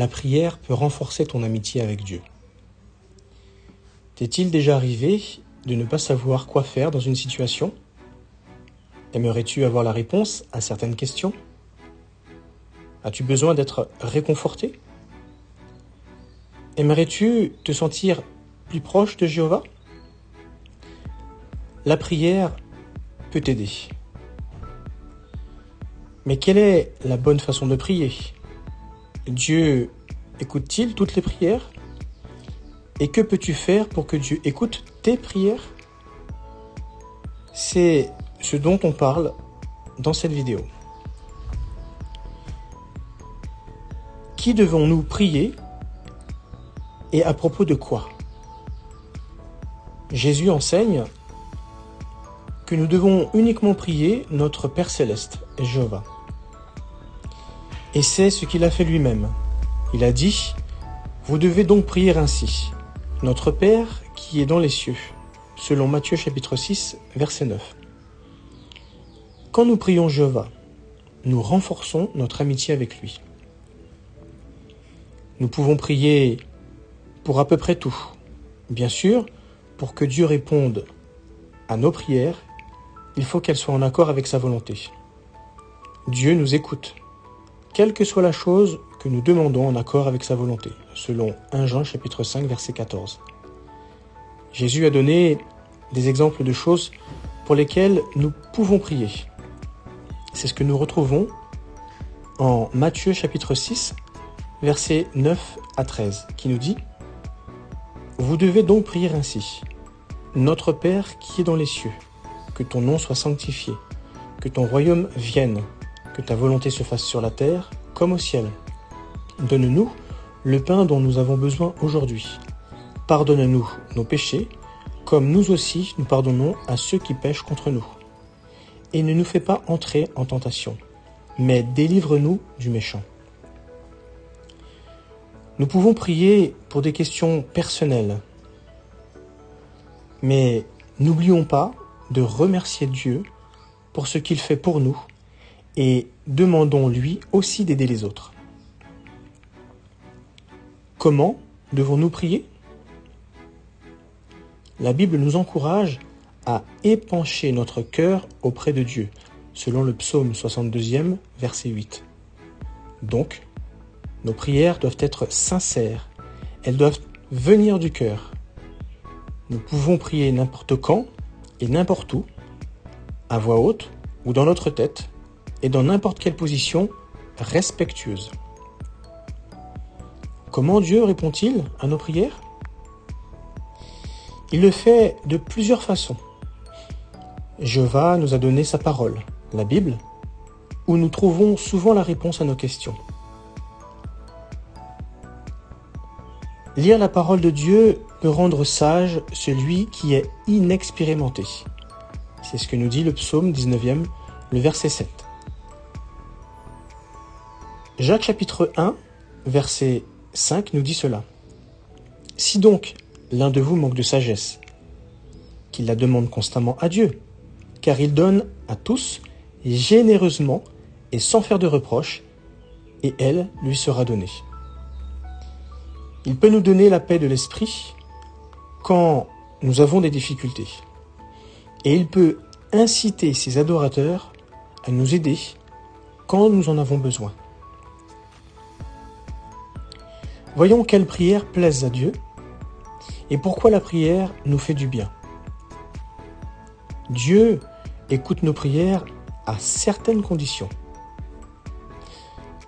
la prière peut renforcer ton amitié avec Dieu. T'est-il déjà arrivé de ne pas savoir quoi faire dans une situation? Aimerais-tu avoir la réponse à certaines questions? As-tu besoin d'être réconforté? Aimerais-tu te sentir plus proche de Jéhovah? La prière peut t'aider. Mais quelle est la bonne façon de prier? Dieu écoute-t-il toutes les prières? Et que peux-tu faire pour que Dieu écoute tes prières? C'est ce dont on parle dans cette vidéo. Qui devons-nous prier et à propos de quoi? Jésus enseigne que nous devons uniquement prier notre Père Céleste, Jéhovah. Et c'est ce qu'il a fait lui-même. Il a dit, « Vous devez donc prier ainsi, notre Père qui est dans les cieux », selon Matthieu chapitre 6, verset 9. Quand nous prions Jéhovah, nous renforçons notre amitié avec lui. Nous pouvons prier pour à peu près tout. Bien sûr, pour que Dieu réponde à nos prières, il faut qu'elles soient en accord avec sa volonté. Dieu nous écoute, quelle que soit la chose que nous demandons en accord avec sa volonté, selon 1 Jean chapitre 5, verset 14. Jésus a donné des exemples de choses pour lesquelles nous pouvons prier. C'est ce que nous retrouvons en Matthieu chapitre 6, versets 9 à 13, qui nous dit « Vous devez donc prier ainsi. Notre Père qui est dans les cieux, que ton nom soit sanctifié, que ton royaume vienne, que ta volonté se fasse sur la terre comme au ciel. Donne-nous le pain dont nous avons besoin aujourd'hui. Pardonne-nous nos péchés, comme nous aussi nous pardonnons à ceux qui pêchent contre nous. Et ne nous fais pas entrer en tentation, mais délivre-nous du méchant. » Nous pouvons prier pour des questions personnelles, mais n'oublions pas de remercier Dieu pour ce qu'il fait pour nous et demandons-lui aussi d'aider les autres. Comment devons-nous prier? La Bible nous encourage à épancher notre cœur auprès de Dieu, selon le psaume 62e, verset 8. Donc, nos prières doivent être sincères, elles doivent venir du cœur. Nous pouvons prier n'importe quand et n'importe où, à voix haute ou dans notre tête, et dans n'importe quelle position respectueuse. Comment Dieu répond-il à nos prières? Il le fait de plusieurs façons. Jéhovah nous a donné sa parole, la Bible, où nous trouvons souvent la réponse à nos questions. Lire la parole de Dieu peut rendre sage celui qui est inexpérimenté. C'est ce que nous dit le psaume 19e, le verset 7. Jacques chapitre 1, verset 5 nous dit cela. « Si donc l'un de vous manque de sagesse, qu'il la demande constamment à Dieu, car il donne à tous généreusement et sans faire de reproche, et elle lui sera donnée. » Il peut nous donner la paix de l'esprit quand nous avons des difficultés. Et il peut inciter ses adorateurs à nous aider quand nous en avons besoin. Voyons quelles prières plaisent à Dieu et pourquoi la prière nous fait du bien. Dieu écoute nos prières à certaines conditions.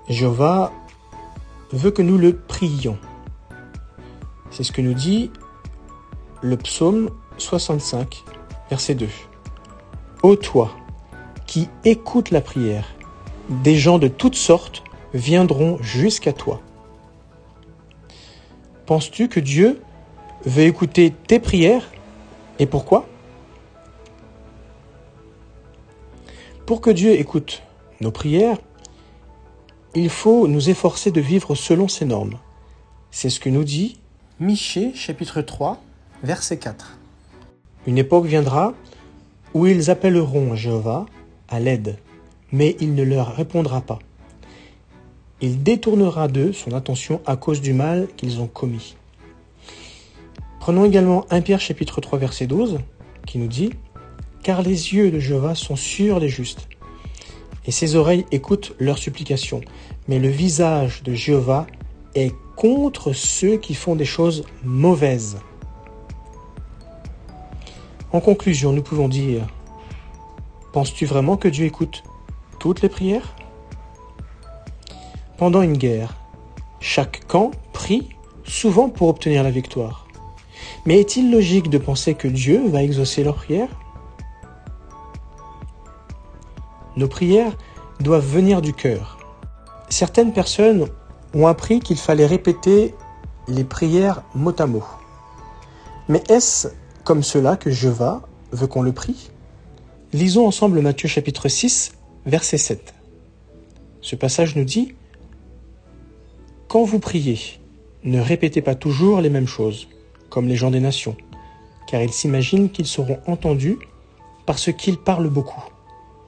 Jéhovah veut que nous le prions. C'est ce que nous dit le psaume 65, verset 2. « Ô toi, qui écoutes la prière, des gens de toutes sortes viendront jusqu'à toi. » Penses-tu que Dieu veut écouter tes prières? Et pourquoi? Pour que Dieu écoute nos prières, il faut nous efforcer de vivre selon ses normes. C'est ce que nous dit Michée, chapitre 3, verset 4. Une époque viendra où ils appelleront Jéhovah à l'aide, mais il ne leur répondra pas. il détournera d'eux son attention à cause du mal qu'ils ont commis. Prenons également 1 Pierre chapitre 3 verset 12 qui nous dit « Car les yeux de Jéhovah sont sur les justes, et ses oreilles écoutent leurs supplications, mais le visage de Jéhovah est contre ceux qui font des choses mauvaises. » En conclusion, nous pouvons dire « Penses-tu vraiment que Dieu écoute toutes les prières ?» Pendant une guerre, chaque camp prie souvent pour obtenir la victoire. Mais est-il logique de penser que Dieu va exaucer leurs prières ? Nos prières doivent venir du cœur. Certaines personnes ont appris qu'il fallait répéter les prières mot à mot. Mais est-ce comme cela que Jéhovah veut qu'on le prie ? Lisons ensemble Matthieu chapitre 6, verset 7. Ce passage nous dit « Quand vous priez, ne répétez pas toujours les mêmes choses, comme les gens des nations, car ils s'imaginent qu'ils seront entendus parce qu'ils parlent beaucoup. »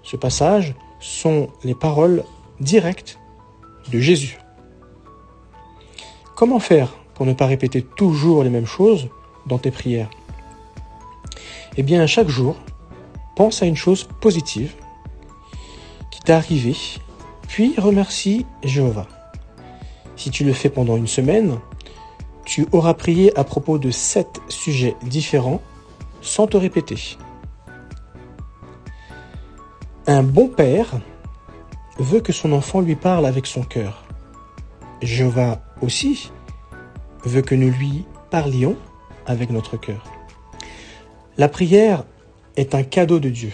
Ce passage sont les paroles directes de Jésus. Comment faire pour ne pas répéter toujours les mêmes choses dans tes prières ? Eh bien, chaque jour, pense à une chose positive qui t'est arrivée, puis remercie Jéhovah. Si tu le fais pendant une semaine, tu auras prié à propos de 7 sujets différents sans te répéter. Un bon père veut que son enfant lui parle avec son cœur. Jéhovah aussi veut que nous lui parlions avec notre cœur. La prière est un cadeau de Dieu.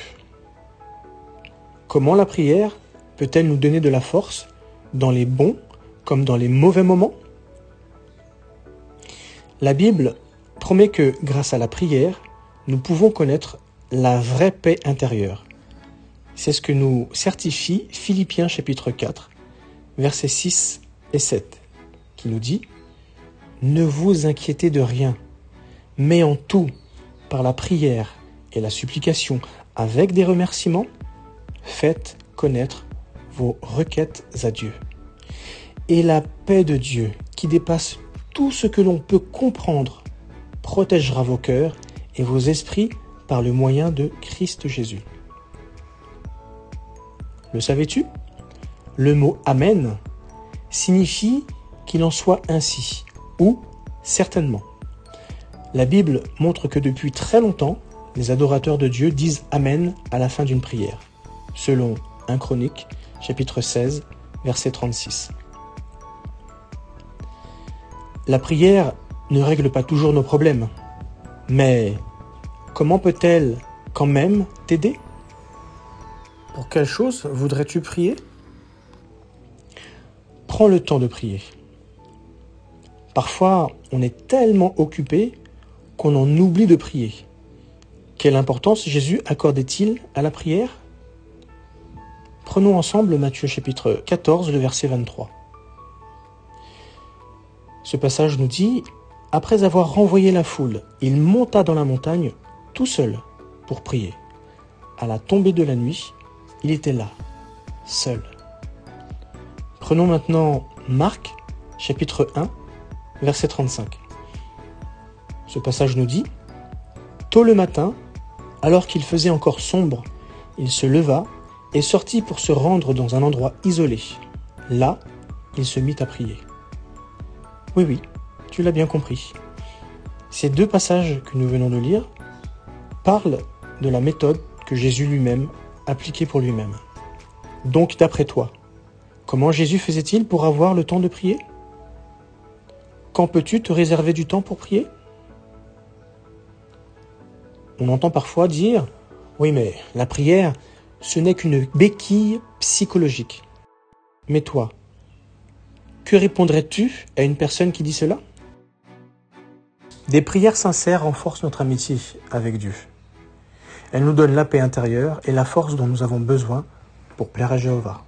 Comment la prière peut-elle nous donner de la force dans les bons comme dans les mauvais moments ? La Bible promet que grâce à la prière, nous pouvons connaître la vraie paix intérieure. C'est ce que nous certifie Philippiens chapitre 4, versets 6 et 7, qui nous dit « Ne vous inquiétez de rien, mais en tout, par la prière et la supplication, avec des remerciements, faites connaître vos requêtes à Dieu. Et la paix de Dieu, qui dépasse tout ce que l'on peut comprendre, protégera vos cœurs et vos esprits par le moyen de Christ Jésus. » Le savais-tu ? Le mot « Amen » signifie qu'il en soit ainsi, ou certainement. La Bible montre que depuis très longtemps, les adorateurs de Dieu disent « Amen » à la fin d'une prière, selon 1 Chroniques, chapitre 16, verset 36. La prière ne règle pas toujours nos problèmes, mais comment peut-elle quand même t'aider ? Pour quelle chose voudrais-tu prier ? Prends le temps de prier. Parfois, on est tellement occupé qu'on en oublie de prier. Quelle importance Jésus accordait-il à la prière ? Prenons ensemble Matthieu chapitre 14, le verset 23. Ce passage nous dit « Après avoir renvoyé la foule, il monta dans la montagne tout seul pour prier. À la tombée de la nuit, il était là, seul. » Prenons maintenant Marc chapitre 1, verset 35. Ce passage nous dit « Tôt le matin, alors qu'il faisait encore sombre, il se leva et sortit pour se rendre dans un endroit isolé. Là, il se mit à prier. » Oui, tu l'as bien compris. Ces 2 passages que nous venons de lire parlent de la méthode que Jésus lui-même appliquait pour lui-même. Donc, d'après toi, comment Jésus faisait-il pour avoir le temps de prier ? Quand peux-tu te réserver du temps pour prier ? On entend parfois dire « Oui, mais la prière, ce n'est qu'une béquille psychologique. » Mais toi, que répondrais-tu à une personne qui dit cela ? Des prières sincères renforcent notre amitié avec Dieu. Elles nous donnent la paix intérieure et la force dont nous avons besoin pour plaire à Jéhovah.